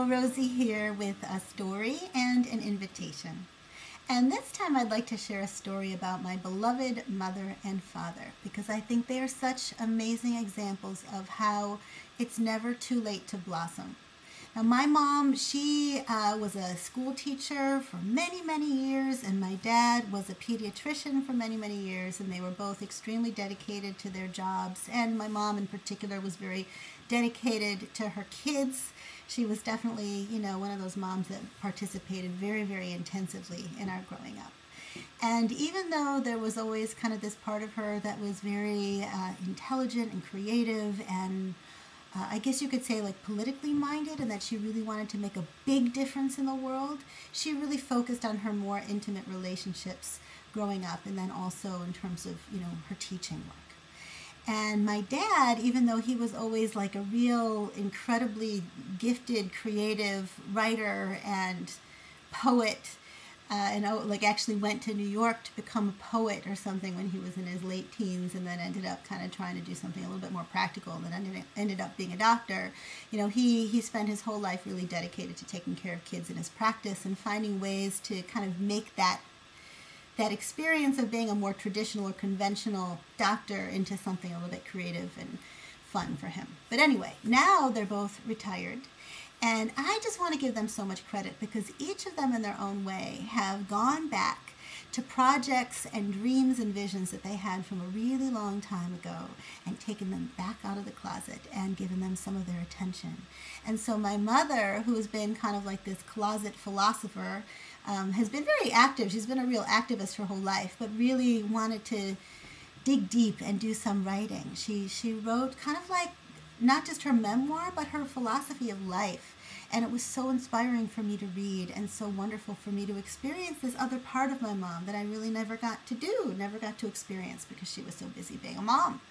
Rosie here with a story and an invitation. And this time I'd like to share a story about my beloved mother and father because I think they are such amazing examples of how it's never too late to blossom. Now my mom, she was a school teacher for many, many years, and my dad was a pediatrician for many, many years, and they were both extremely dedicated to their jobs. And my mom in particular was very dedicated to her kids. She was definitely, one of those moms that participated very, very intensively in our growing up. And even though there was always kind of this part of her that was very intelligent and creative and I guess you could say like politically minded, and that she really wanted to make a big difference in the world, she really focused on her more intimate relationships growing up, and then also in terms of, her teaching work. And my dad, even though he was always like a real incredibly gifted, creative writer and poet, and actually went to New York to become a poet or something when he was in his late teens, and then ended up kind of trying to do something a little bit more practical, and then ended up being a doctor. He spent his whole life really dedicated to taking care of kids in his practice and finding ways to kind of make that experience of being a more traditional or conventional doctor into something a little bit creative and fun for him. But anyway, now they're both retired. And I just want to give them so much credit because each of them in their own way have gone back to projects and dreams and visions that they had from a really long time ago and taken them back out of the closet and given them some of their attention. And so my mother, who has been kind of like this closet philosopher, has been very active. She's been a real activist her whole life, but really wanted to dig deep and do some writing. She wrote kind of like not just her memoir, but her philosophy of life. And it was so inspiring for me to read and so wonderful for me to experience this other part of my mom that I really never got to experience because she was so busy being a mom.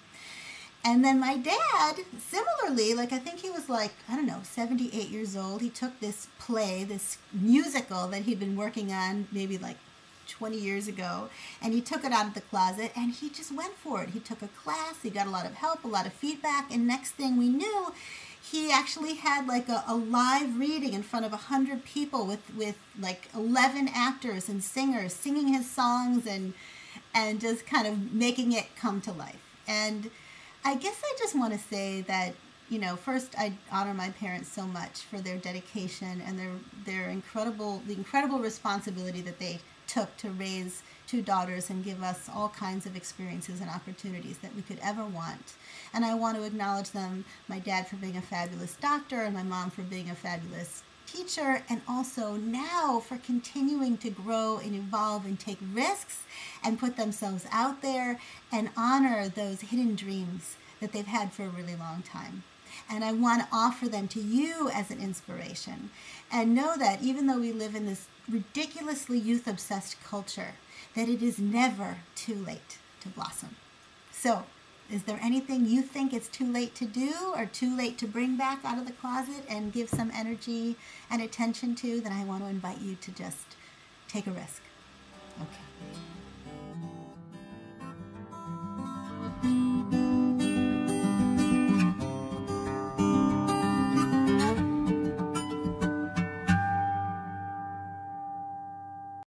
And then my dad, similarly, I think he was 78 years old. He took this play, this musical that he'd been working on maybe 20 years ago, and he took it out of the closet and he just went for it. He took a class, he got a lot of help, a lot of feedback, and next thing we knew, he actually had a live reading in front of 100 people with 11 actors and singers singing his songs and just kind of making it come to life. And I guess I just want to say that, first I honor my parents so much for their dedication and the incredible responsibility that they took to raise two daughters and give us all kinds of experiences and opportunities that we could ever want. And I want to acknowledge them, my dad for being a fabulous doctor and my mom for being a fabulous teacher, and also now for continuing to grow and evolve and take risks and put themselves out there and honor those hidden dreams that they've had for a really long time. And I want to offer them to you as an inspiration. And know that even though we live in this ridiculously youth-obsessed culture, that it is never too late to blossom. So, is there anything you think it's too late to do or too late to bring back out of the closet and give some energy and attention to? Then I want to invite you to just take a risk. Okay.